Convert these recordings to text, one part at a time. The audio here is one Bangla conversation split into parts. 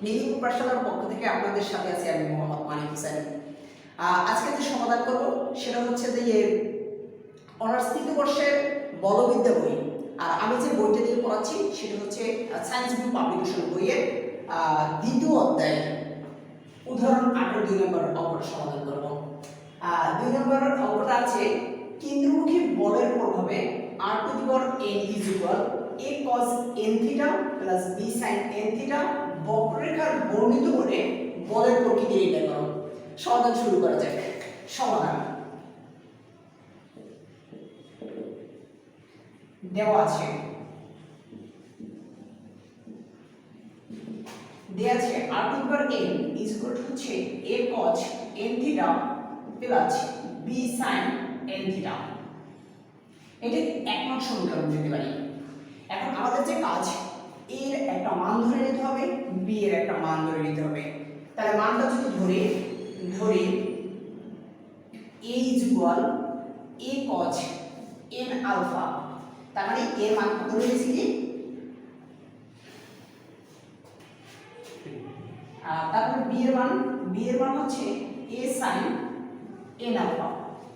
নীলিম পাঠশালার পক্ষ থেকে আপনাদের সাথে আছি আমি মোহাম্মদ মানিক হোসেন। আজকে যে সমাধান করব সেটা হচ্ছে যে অনার্স তৃতীয় বর্ষের বলবিদ্যা বই। আর আমি যে বইটা দিয়ে পড়াচ্ছি সেটা হচ্ছে সায়েন্স বুক পাবলিকেশন বইয়ের দ্বিতীয় অধ্যায় উদাহরণ 8 2 নম্বর অঙ্কটা সমাধান করব। 2 নম্বর অঙ্কটা আছে কেন্দ্রমুখী বলের প্রভাবে r two the power n is equal a cos n theta plus b sin n theta বক্ররেখার বর্ণিত করে বলের প্রকৃতি নির্ণয় করো। সমাধান শুরু করা যাক। সমাধান দেওয়া আছে r two the power n is equal to হচ্ছে a cos n theta plus b sin n theta. এটা এক নং সমীকরণ দিতে পারি। এখন আমাদের যে কাজ এর একটা মান ধরে নিতে হবে, b এর একটা মান ধরে নিতে হবে। তাহলে মানটা যদি ধরি a is equal a cos n alpha, তার মানে এর মান কত ধরেছি কি তারপর b এর মান হচ্ছে a sin n alpha,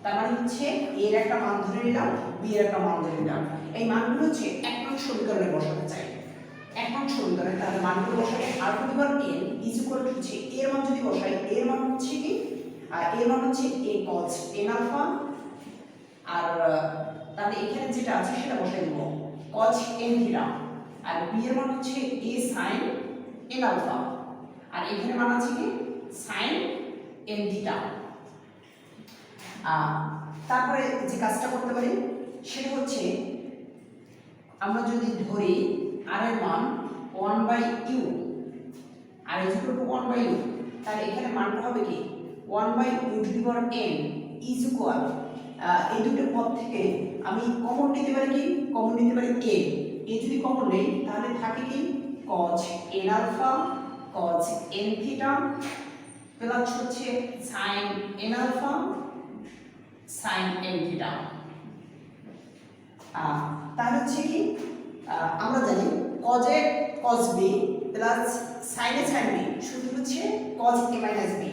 তার মানে হচ্ছে এর একটা মান ধরে নিলাম, b এর একটা মান ধরে নিলাম। এই মানগুলো হচ্ছে এক নং সমীকরণে বসাতে চাই। এক নং সমীকরণে তাহলে মানগুলো বসালে r two the power n is equal to হচ্ছে এর মান যদি বসাই এর মান হচ্ছে কি এর মান হচ্ছে a cos n alpha, আর তাহলে এখানে যেটা আছে সেটা বসাই দেব cos n থিটা, আর b এর মান হচ্ছে a sin n alpha, আর এখানে মান আছে কি sin n থিটা। তারপরে যে কাজটা করতে পারি সেটা হচ্ছে আমরা যদি ধরি r এর মান 1/u, R is equal two 1/u, তাহলে এখানে মানটা হবে কি 1/u two the power n is equal এই দুটো পদ থেকে আমি কমন নিতে পারি কি কমন নিতে পারি a যদি কমন নেই তাহলে থাকে কি cos n alpha cos n theta plus হচ্ছে sin n alpha sin n theta. তাহলে হচ্ছে কি আমরা জানি cos a cos b plus sin a sin b সূত্র হচ্ছে cos a minus b,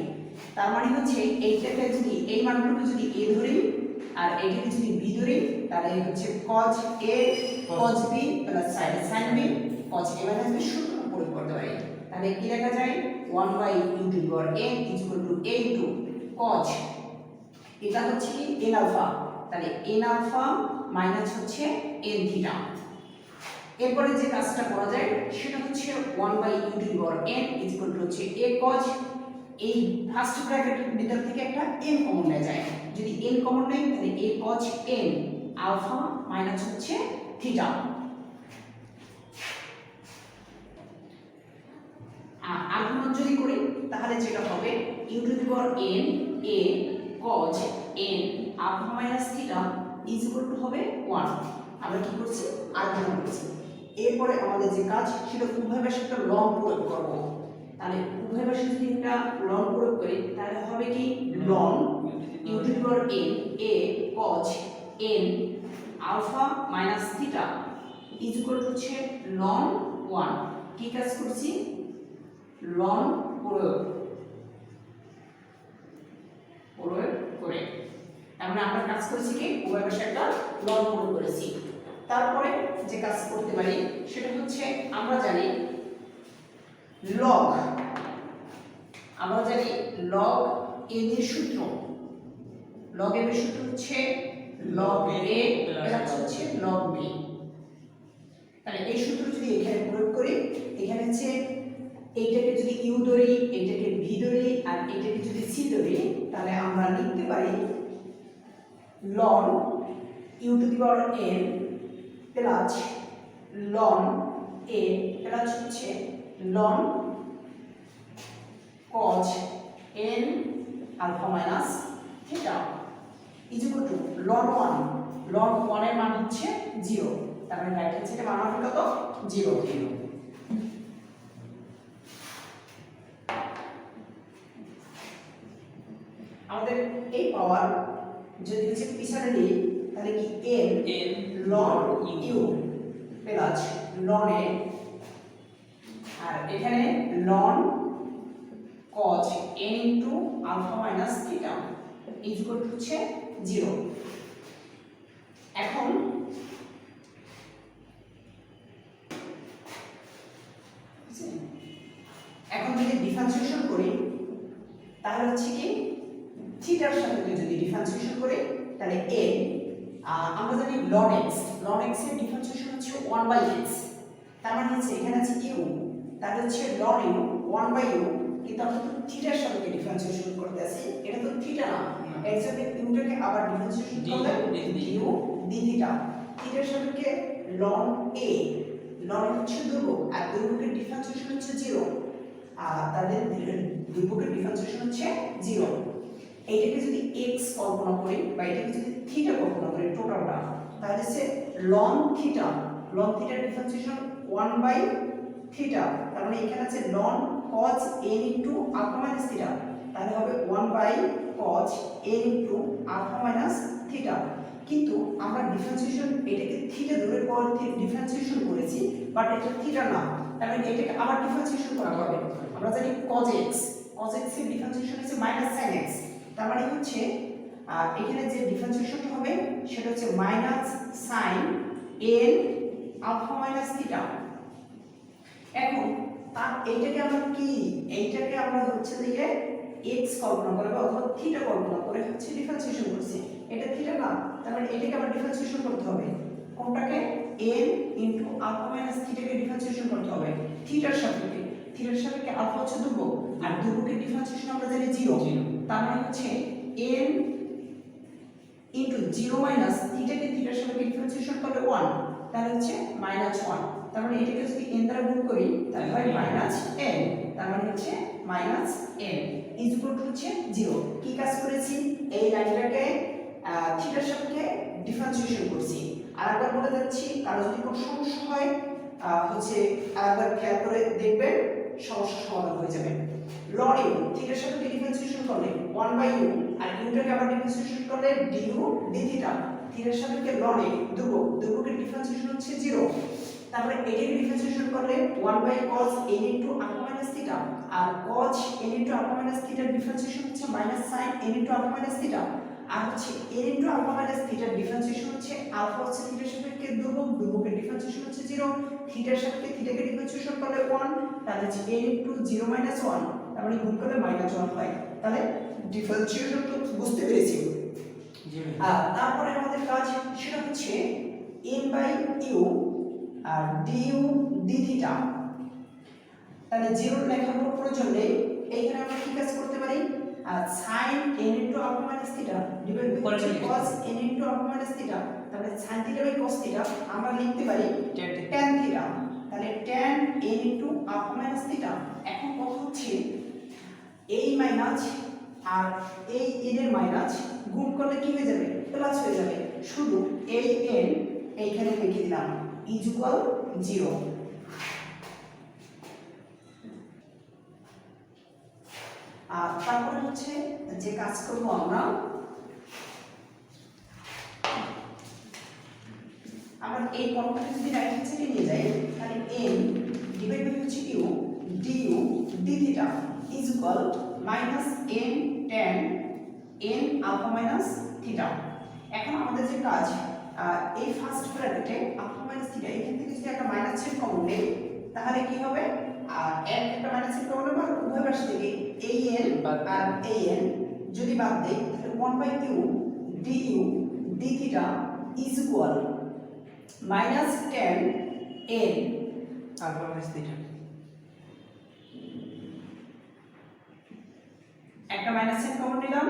তার মানে হচ্ছে এইটাকে যদি এই মানগুলোকে যদি a ধরি আর এইটাকে যদি b ধরি তাহলে হচ্ছে cos a cos b plus sin a sin b cos a minus b সূত্র প্রয়োগ করতে পারি। তাহলে কি লেখা যায় 1/u two the power n is equal two a into cos, এটা হচ্ছে কি n আলফা, তাহলে n আলফা মাইনাস হচ্ছে n থিটা। এরপরে যে কাজটা করা যায় সেটা হচ্ছে 1/u two the power n is equal to হচ্ছে a cos, এই ফার্স্ট ব্র্যাকেটের ভিতর থেকে একটা n কমন নেওয়া যায়, যদি n কমন নেই তাহলে a cos n alpha minus হচ্ছে থিটা। আর্গুমেন্ট যদি করি তাহলে যেটা হবে u to the power n a cos n alpha minus theta is equal to হবে 1। আমরা কি করছি আর্গুমেন্ট করছি। এরপরে আমাদের যে কাজ সেটা উভয় পাশে একটা লং প্রয়োগ করব। তাহলে উভয় পাশে যদি একটা লং প্রয়োগ করি তাহলে হবে কি log u to the power n a cos n alpha minus theta is equal to হচ্ছে লং 1। কি কাজ করছি লং প্রয়োগ করে, আমরা কাজ করেছি কি উভয় পাশে একটা লং প্রয়োগ করেছি। তারপরে যে কাজ করতে পারি সেটা হচ্ছে আমরা জানি লগ n এর সূত্র, লগ n এর সূত্র হচ্ছে log a প্লাস হচ্ছে log b। তাহলে এই সূত্র যদি এখানে প্রয়োগ করি এখানে হচ্ছে এইটাকে যদি u ধরি এইটাকে v ধরি আর এইটাকে যদি c ধরি তাহলে আমরা লিখতে পারি ln u to the power n plus ln a plus হচ্ছে ln cos n alpha minus theta is equal to ln 1 এর মান হচ্ছে 0, তারপরে রাইট হ্যান্ড সাইডে মান হবে কত 0। আমাদের এই পাওয়ার যদি হচ্ছে পিছনে নিই তাহলে কি n ln u plus ln a, আর এখানে ln cos n into alpha minus theta is equal to হচ্ছে 0। এখন যদি ডিফারেন্সিয়েশন করি তাহলে হচ্ছে কি থিটার সাথে যদি ডিফারেন্সিয়েশন করি তাহলে a আমরা জানি ln x এর ডিফারেন্সিয়েশন হচ্ছে 1/x, তার মানে হচ্ছে এখানে আছে u, তাহলে হচ্ছে ln u 1/u, কিন্তু আমরা তো থিটার সাথে ডিফারেন্সিয়েশন করতে আছি, এটা তো থিটা না, এর জন্য ইউটাকে আবার ডিফারেন্সিয়েশন করলে du d থিটা, থিটার সাপেক্ষে ln a, ln হচ্ছে ধ্রুবক আর ধ্রুবকের ডিফারেন্সিয়েশন হচ্ছে 0, আর তাদের ধ্রুবকের ডিফারেন্সিয়েশন হচ্ছে 0। এইটাকে যদি x কল্পনা করি বা এটাকে যদি থিটা কল্পনা করি টোটালটা, তাহলে হচ্ছে ln থিটার ডিফারেন্সিয়েশন 1/থিটা, তার মানে এখানে আছে ln cos n into alpha minus theta, তাহলে হবে 1/cos n into alpha minus theta. কিন্তু আমরা ডিফারেন্সিয়েশন এটাকে থিটা ধরে পর ডিফারেন্সিয়েশন করেছি, বাট এটা থিটা না, তার মানে এটাকে আবার ডিফারেন্সিয়েশন করা হবে। আমরা জানি cos x এর ডিফারেন্সিয়েশন হচ্ছে sin x, তার মানে হচ্ছে এখানে যে ডিফারেন্সিয়েশনটা হবে সেটা হচ্ছে sin n alpha minus theta. এখন তার এইটাকে আমরা হচ্ছে যে x কল্পনা করে বা অথবা থিটা কল্পনা করে হচ্ছে ডিফারেন্সিয়েশন করছি, এটা থিটা না, তার মানে এটাকে আবার ডিফারেন্সিয়েশন করতে হবে, কোনটাকে n ইনটু আলফা মাইনাস থিটাকে ডিফারেন্সিয়েশন করতে হবে থিটার সাপেক্ষে আলফা হচ্ছে ধ্রুবক আর ধ্রুবকের ডিফারেন্সিয়েশন আমরা জানি 0, তার মানে হচ্ছে n ইনটু 0 মাইনাস থিটাকে থিটার সাপেক্ষে ডিফারেন্সিয়েশন করলে 1, তাহলে হচ্ছে -1, তার মানে এটাকে যদি n দ্বারা গুণ করি তাহলে হয় -n, তার মানে হচ্ছে -n ইজ ইকুয়াল টু হচ্ছে 0। কি কাজ করেছি, এই লাইনটাকে থিটার সাপেক্ষে ডিফারেন্সিয়েশন করছি। আরেকবার বলে যাচ্ছি, কারো যদি কোনো সমস্যা হয় হচ্ছে আরেকবার খেয়াল করে দেখবেন, সমস্যা সমাধান হয়ে যাবে। ln u থিটার সাপেক্ষে ডিফারেন্সিয়েশন করলে 1/u আর ইউটাকে আবার ডিফারেন্সিয়েশন করলে du d থিটা, থিটার সাপেক্ষে ln a ধ্রুবকের ডিফারেন্সিয়েশন হচ্ছে 0, তারপরে এটাকে ডিফারেন্সিয়েশন করলে 1/cos n into alpha minus theta, আর cos n into alpha minus থিটার ডিফারেন্সিয়েশন হচ্ছে sin n into alpha minus theta, আর হচ্ছে n ইনটু আলফা মাইনাস থিটার ডিফারেন্সিয়েশন হচ্ছে আলফা হচ্ছে থিটার সাপেক্ষে ধ্রুবকের ডিফারেন্সিয়েশন হচ্ছে 0, থিটার সাপেক্ষে থিটাকে ডিফারেন্সিয়েশন করলে 1, তাহলে হচ্ছে n ইনটু 0 মাইনাস 1, তার মানে গুণ করলে -1 হয়। তাহলে ডিফারেন্সিয়েশন তো বুঝতে পেরেছি। তারপরে আমাদের কাজ সেটা হচ্ছে n/u আর du d থিটা, তাহলে 0 লেখার কোনো প্রয়োজন নেই, এইখানে আমরা কি কাজ করতে পারি, sin n into alpha minus theta divide by cos n into alpha minus theta, তাহলে sin theta by cos theta আমরা লিখতে পারি tan থিটা, তাহলে tan n into alpha minus theta. এখন কথা হচ্ছে এই মাইনাস আর এই n এর মাইনাস গুণ করলে কি হয়ে যাবে, প্লাস হয়ে যাবে, শুধু এই n এইখানে লিখে দিলাম ইজ ইকুয়াল 0। আর তারপরে হচ্ছে যে কাজ করব আমরা এই পদটাকে যদি রাইট হ্যান্ড সাইডে নিয়ে যাই, তাহলে n ডিভাইড বাই হচ্ছে u du d theta is equal -n tan n alpha minus theta. এখন আমাদের যে কাজ, এই ফার্স্ট ব্র্যাকেটে আলফা মাইনাস থিটা এখান থেকে যদি একটা মাইনাস চিহ্ন কমন নেই তাহলে কি হবে, একটা মাইনাস চিহ্ন কমন হবে, উভয় পাশ থেকে এই n আর এই n যদি বাদ দেই তাহলে 1/u du d theta is equal -tan n alpha minus theta. একটা মাইনাস চিহ্ন কমন নিলাম,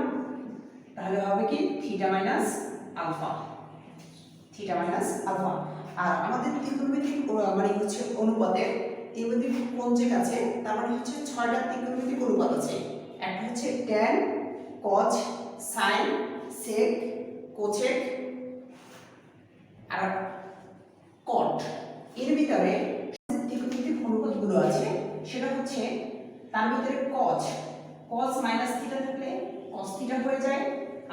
তাহলে হবে কি থিটা মাইনাস আলফা, আর আমাদের ত্রিকোণমিতিক মানে হচ্ছে অনুপাতে ত্রিকোণমিতিক কোণ যে আছে, তার মানে হচ্ছে 6টা ত্রিকোণমিতিক অনুপাত আছে। একটা হচ্ছে tan cos sin sec cosec আর cot, এর ভিতরে ত্রিকোণমিতিক অনুপাতগুলো আছে সেটা হচ্ছে তার ভিতরে cos মাইনাস থিটা থাকলে cos থিটা হয়ে যায়,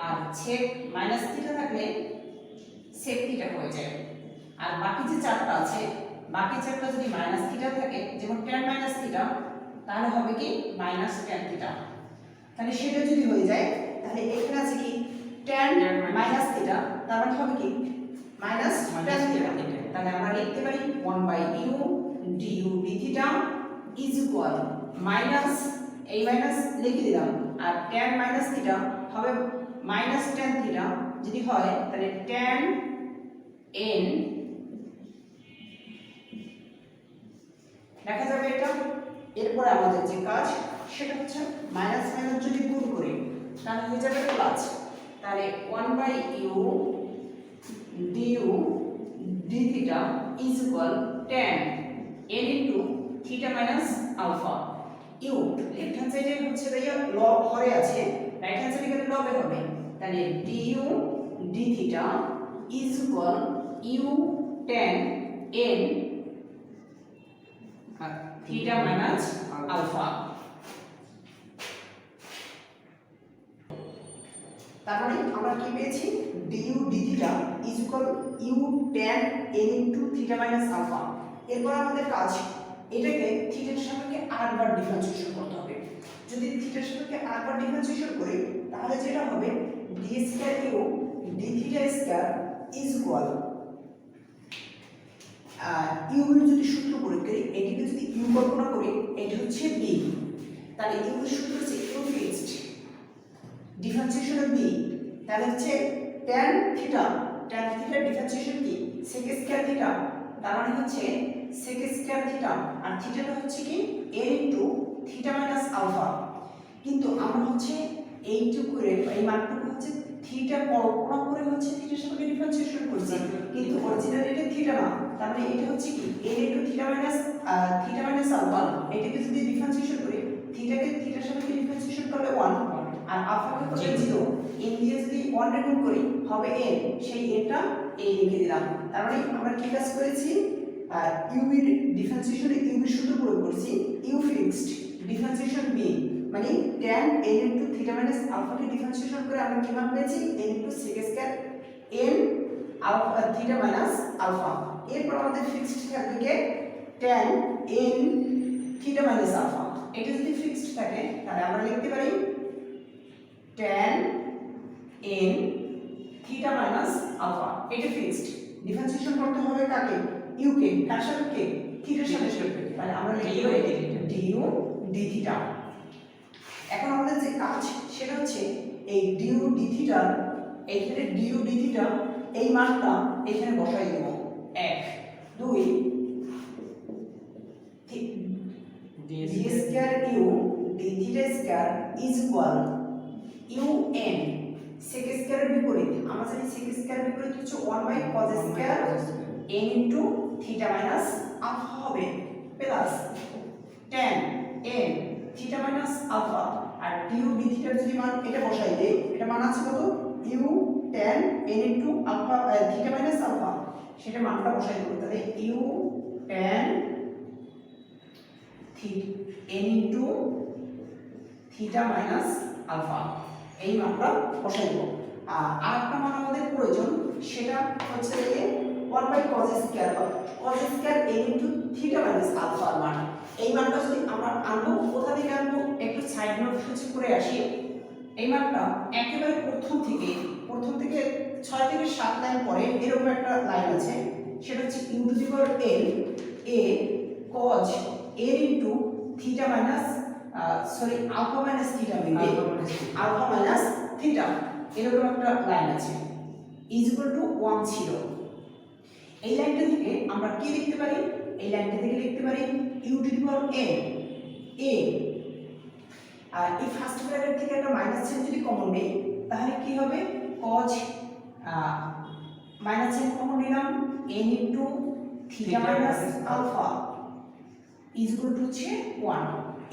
আর sec মাইনাস থিটা থাকলে sec থিটা হয়ে যায়। আর বাকি যে চারটা আছে, বাকি চারটা যদি মাইনাস থিটা থাকে, যেমন tan মাইনাস থিটা তাহলে হবে কি মাইনাস ট্যান থিটা। তাহলে সেটা যদি হয়ে যায় তাহলে এখানে আছে কি ট্যান মাইনাস থিটা, তার মানে হবে কি মাইনাস ট্যান থিটা। তাহলে আমরা লিখতে পারি 1/u du d theta is equal minus, এই মাইনাস লিখে দিলাম, আর ট্যান মাইনাস থিটা হবে মাইনাস ট্যান থিটা। যদি হয় তাহলে ট্যান n দেখা যাবে এটা। এরপরে আমাদের যে কাজ সেটা হচ্ছে মাইনাস মাইনাস যদি গুণ করি তাহলে হয়ে যাবে প্লাস। তাহলে 1/u du d theta is equal tan n into theta minus alpha. U left hand সাইডে হচ্ছে ভাইয়া লব হরে আছে, রাইট হ্যান্ড সাইডে গেলে লবে হবে। তাহলে du d theta is equal u tan n theta minus alpha. তারপরে আমরা কি পেয়েছি du d theta is equal u tan n into theta minus alpha. এরপর আমাদের কাজ এটাকে থিটার সাপেক্ষে আরেকবার ডিফারেন্সিয়েশন করতে হবে। যদি থিটার সাপেক্ষে আরেকবার ডিফারেন্সিয়েশন করি তাহলে যেটা হবে d square u d theta square is equal u এর যদি সূত্র প্রয়োগ করি, এটিকে যদি u কল্পনা করি এটা হচ্ছে b, তাহলে u এর সূত্র হচ্ছে u fixed differentiation of b, তাহলে হচ্ছে tan থিটা ডিফারেন্সিয়েশন কি sec স্কয়ার থিটা, তার মানে হচ্ছে sec স্কয়ার থিটা, আর থিটাটা হচ্ছে কি a into theta minus alpha. কিন্তু আমরা হচ্ছে এইটুকু এই মানটুকু হচ্ছে থিটা কল্পনা করে হচ্ছে থিটার সাথে ডিফারেন্সিয়েশন করছি, কিন্তু অরিজিনাল এটা থিটা না। তার মানে এটা হচ্ছে কি a into theta minus alpha. এটাকে যদি ডিফারেন্সিয়েশন করি থিটাকে থিটার সাথে ডিফারেন্সিয়েশন করলে 1 আর আলফাকে করলে 0, n দিয়ে যদি 1 রে গুণ করি হবে n, সেই nটা a লিখে দিলাম। তার মানে আমরা কি কাজ করেছি u এর ডিফারেন্সিয়েশনে u এর সূত্র প্রয়োগ করেছি u ফিক্সড ডিফারেন্সিয়েশন b, মানে tan n into theta minus alpha কে ডিফারেন্সিয়েশন করে আমরা কি মান পেয়েছি n into sec square n alpha theta minus alpha. এরপর আমাদের ফিক্সড থাকবে কি tan n theta minus alpha. এটা যদি ফিক্সড থাকে তাহলে আমরা লিখতে পারি tan n theta minus alpha. এটা ফিক্সড ডিফারেন্সিয়েশন করতে হবে কাকে u কে, কার সাথে কে থিটার সাথে, তাহলে আমরা লিখতে পারি du d থিটা। এখন আমাদের যে কাজ সেটা হচ্ছে এই du d থিটা, এইখানে du d থিটা এই মানটা এখানে বসাই দেব 1 2 d square u d theta square is equal u n sec স্কয়ারের বিপরীত আমরা জানি sec স্কয়ারের বিপরীত হচ্ছে 1/cos square n into theta minus alpha হবে plus tan n theta minus alpha. আর du d থিটার যদি মান এটা বসাই দেই, এটা মান আছে কত u tan n into alpha theta minus alpha, সেটা মানটা বসাই দেব। তাহলে u tan n into theta minus alpha এই মানটা বসাই দেব। আর একটা মান আমাদের প্রয়োজন সেটা হচ্ছে যে 1/cos square n into theta minus alpha মান। এই মানটা যদি আমরা আনবো কোথা থেকে আনবো একটু সাইড নোট হচ্ছে করে আসি। এই মানটা একেবারে প্রথম থেকে 6 থেকে 7 লাইন পরে এরকম একটা লাইন আছে, সেটা হচ্ছে u to the power n a cos n into theta minus alpha minus theta alpha minus theta, এরকম একটা লাইন আছে ইজ ইকুয়াল টু 1 ছিল। এই লাইনটা থেকে আমরা কি লিখতে পারি, এই লাইনটা থেকে লিখতে পারি u to the power n a, আর এই ফার্স্ট ব্র্যাকেট থেকে একটা মাইনাস চিহ্ন যদি কমন নেই তাহলে কি হবে cos মাইনাস চিহ্ন কমন নিলাম n into theta minus alpha is equal to হচ্ছে 1।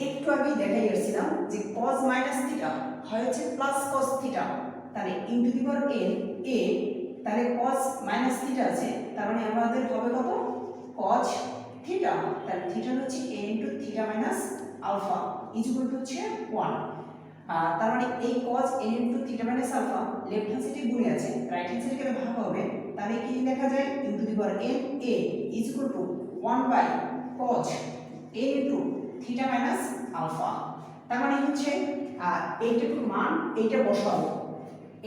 একটু আগে দেখাই আসছিলাম যে cos মাইনাস থিটা হয় হচ্ছে প্লাস cos থিটা, তাহলে u to the power n a, তাহলে cos মাইনাস থিটা আছে, তার মানে আমাদের হবে কত cos থিটা, তাহলে থিটা হচ্ছে a into theta minus alpha is equal to হচ্ছে 1। তার মানে এই cos n into theta minus alpha left hand সাইডে গুণে আছে, রাইট হ্যান্ড সাইডে গেলে ভাগ হবে, তাহলে কি লেখা যায় u to the power n a is equal to 1/cos n into theta theta minus alpha. তার মানে হচ্ছে এইটুকুর মান এইটা বসাবো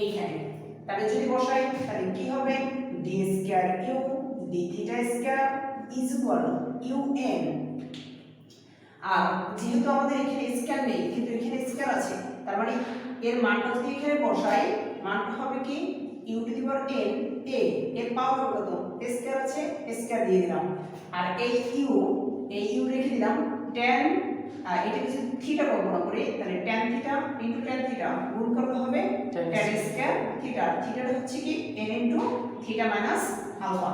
এইখানে, তাহলে যদি বসাই তাহলে কি হবে d square u d theta square is equal u n. আর যেহেতু আমাদের এখানে স্কয়ার নেই কিন্তু এখানে স্কয়ার আছে, তার মানে এর মানটা যদি এখানে বসাই মানটা হবে কি U to the power N A, এর পাওয়ার কত স্কয়ার আছে স্কয়ার দিয়ে দিলাম, আর এই ইউ রেখে দিলাম tan, এটা যদি থিটা কল্পনা করি তাহলে tan theta into tan theta গুণ করলে হবে tan স্কয়ার থিটা, থিটাটা হচ্ছে কি n into theta minus alpha.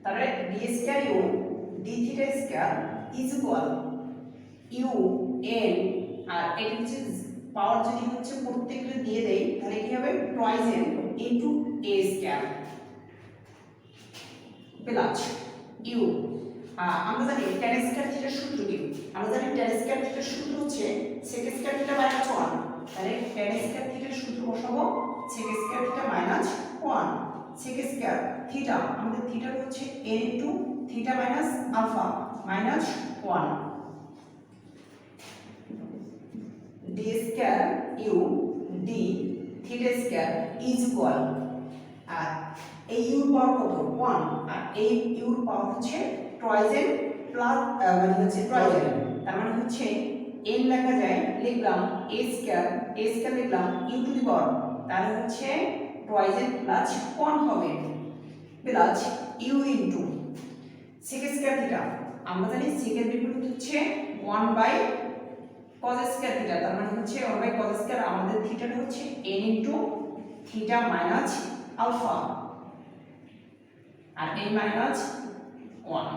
তাহলে d square you d theta square is equal U n, আর এটা হচ্ছে পাওয়ার যদি হচ্ছে প্রত্যেকটা দিয়ে দেই তাহলে কি হবে টুয়াইস n ইনটু a স্কয়ার প্লাস ইউ। আমরা জানি tan স্কয়ার থিটার সূত্র কি, আমরা জানি tan স্কয়ার থিটার সূত্র হচ্ছে sec স্কয়ার থিটা মাইনাস 1, তাহলে tan স্কয়ার থিটার সূত্র বসাবো sec square theta minus 1 sec square theta, আমাদের থিটা হচ্ছে n into theta minus alpha minus 1 d square you d theta square is equal, আর এই ইউর পাওয়ার কত 1 আর এই ইউর পাওয়ার হচ্ছে টুয়াইস n প্লাস মানে হচ্ছে টুয়াইস n, তার মানে হচ্ছে n লেখা যায় লিখলাম a স্কয়ার লিখলাম ইউ টু দি পাওয়ার, তাহলে হচ্ছে টুয়াইস n প্লাস 1 হবে plus U into sec square theta, আমরা জানি sec এর বিপরীত হচ্ছে 1 বাই cos স্কয়ার থিটা, তার মানে হচ্ছে 1 বাই cos স্কয়ার, আমাদের থিটাটা হচ্ছে n into theta minus alpha আর n minus 1।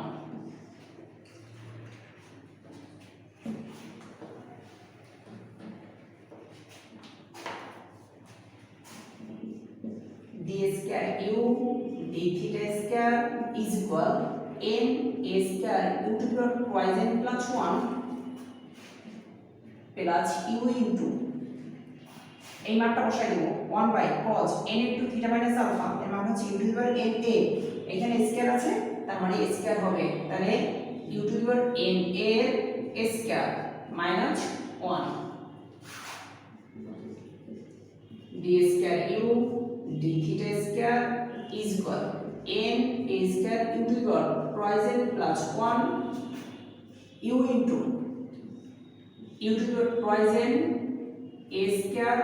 d square you d theta square is equal n a square you to the power twice n plus 1 plus U into এই মানটা বসাই দেব 1 by cos n into theta minus alpha, এর মান হচ্ছে U to the power n a, এখানে স্কয়ার আছে তার মানে স্কয়ার হবে, তাহলে U to the power n a square minus 1 d square you d theta square is equal n a square you to the power twice n plus 1 U into U to the power twice n a square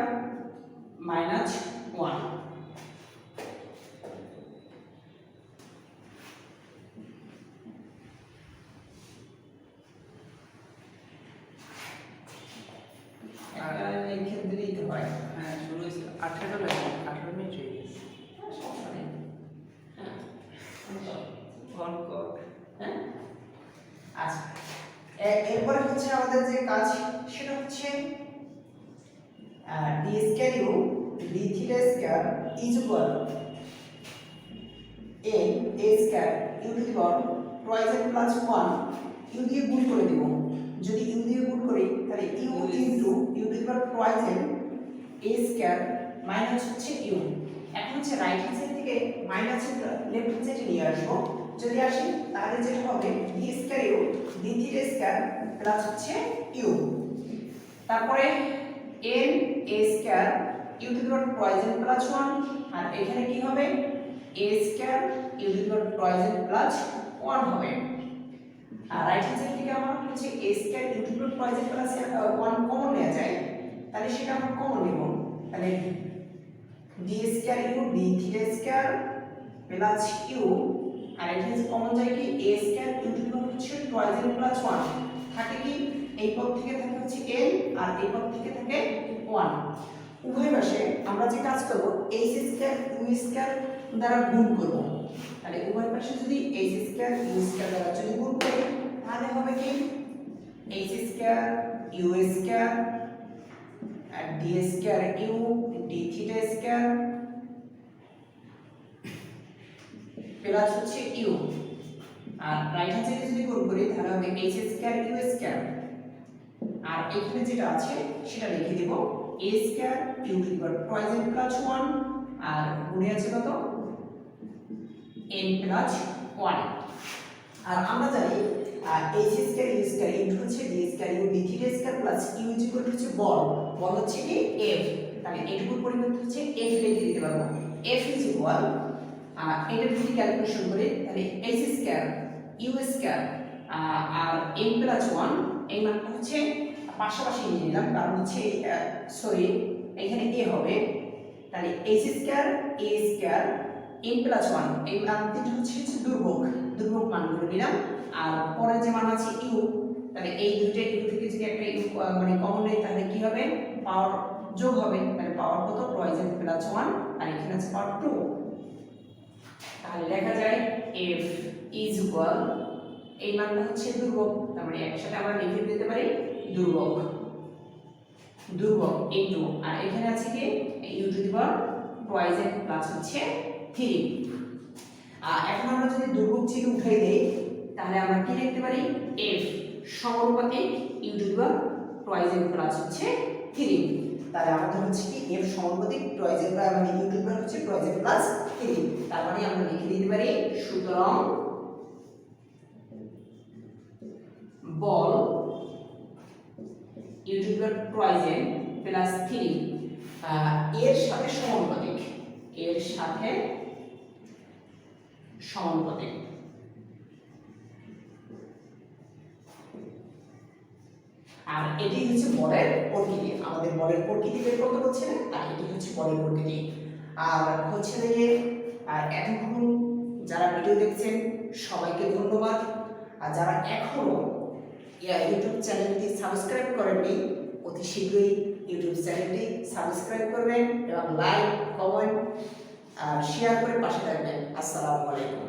minus 1। এই ক্ষেত্রেই তো হয়, হ্যাঁ শুরু হয়েছে 18 লাগে 18 মিনিট হয়ে গেছে। সমস্যা নেই। অন কর। হ্যাঁ আচ্ছা, এরপরে হচ্ছে আমাদের যে কাজ সেটা হচ্ছে d square you d theta square is equal n a square you to the power twice n plus 1 U দিয়ে গুণ করে দেব, যদি ইউ দিয়ে গুণ করি তাহলে U into U to the power twice n a square minus হচ্ছে ইউ। এখন হচ্ছে রাইট হ্যান্ড সাইড থেকে মাইনাস লেফট হ্যান্ড সাইডে নিয়ে আসবো, যদি আসি তাহলে যেটা হবে d square you d theta square plus হচ্ছে ইউ, তারপরে n a square you to the power twice n plus 1, আর এখানে কি হবে a square you to the power twice n plus 1 হবে, আর রাইট হ্যান্ড সাইড থেকে আমার হচ্ছে a square you to the power twice n plus 1 common নেওয়া যায়, তাহলে সেটা আমরা কমন নেব, তাহলে d square you d theta square plus u, আর এটা হচ্ছে কমন যায় কি a square you to the power হচ্ছে টুয়াইস n প্লাস 1 থাকে কি এই পদ থেকে থাকে হচ্ছে n আর এই পদ থেকে থাকে 1, উভয় পাশে আমরা যে কাজ করব h স্কয়ার u স্কয়ার দ্বারা গুণ করব, তাহলে উভয় পাশে যদি h স্কয়ার u স্কয়ার দ্বারা যদি গুণ করি তাহলে হবে কি h স্কয়ার u স্কয়ার আর d square u d theta square plus হচ্ছে u, আর রাইট হ্যান্ড সাইডে যদি গুণ করি তাহলে হবে h স্কয়ার u স্কয়ার, আর এখানে যেটা আছে সেটা লিখে দেব a square u to the power twice n plus 1 আর গুণে ঘুরে আছে কত n প্লাস 1। আর আমরা জানি h square u square into হচ্ছে d square you d theta square plus u is equal to হচ্ছে বল হচ্ছে কি f। তাহলে এটুকুর পরিবর্তে হচ্ছে f লিখে দিতে পারবো। f ইজ ইকুয়াল এটা যদি ক্যালকুলেশন করি তাহলে h স্কয়ার u স্কয়ার আর n প্লাস 1 এই মানটা হচ্ছে পাশাপাশি নিয়ে নিলাম, কারণ হচ্ছে সরি এখানে a হবে। তাহলে h square a square n plus 1 এই মানটি হচ্ছে ধ্রুবক মানগুলো নিলাম। আর পরে যে মান আছে u, তাহলে এই দুইটা u থেকে যদি একটা u মানে কমন নেই তাহলে কি হবে পাওয়ার যোগ হবে। তাহলে পাওয়ার কত পয়েন্ট প্লাস 1 আর এখানে আছে পাওয়ার 2। তাহলে লেখা যায় f ইজ ইকুয়াল এই মানটা হচ্ছে ধ্রুবক, তার মানে একসাথে আমরা লিখে দিতে পারি ধ্রুবক ইনটু আর এখানে আছে কি u to the power twice n plus হচ্ছে 3। আর এখন আমরা যদি ধ্রুবক চিহ্ন উঠাই দেই তাহলে আমরা কি লিখতে পারি f সমানুপাতিক u to the power twice n plus হচ্ছে 3। তাহলে আমাদের হচ্ছে কি f সমানুপাতিক টুয়াইস n মানে u টু দি পাওয়ার হচ্ছে টুয়াইস n প্লাস 3। তার মানে আমরা লিখে দিতে পারি সুতরাং বল u to the power twice n plus 3 এর সাথে সমানুপাতিক আর এটি হচ্ছে বলের প্রকৃতি। আমাদের বলের প্রকৃতি বের করতে হচ্ছে না, আর এটি হচ্ছে বলের প্রকৃতি। আর হচ্ছে যে এতক্ষণ যারা ভিডিও দেখছেন সবাইকে ধন্যবাদ। আর যারা এখনো ইউটিউব চ্যানেলটি সাবস্ক্রাইব করেননি অতি শীঘ্রই ইউটিউব চ্যানেলটি সাবস্ক্রাইব করবেন এবং লাইক কমেন্ট আর শেয়ার করে পাশে থাকবেন। আসসালামু আলাইকুম।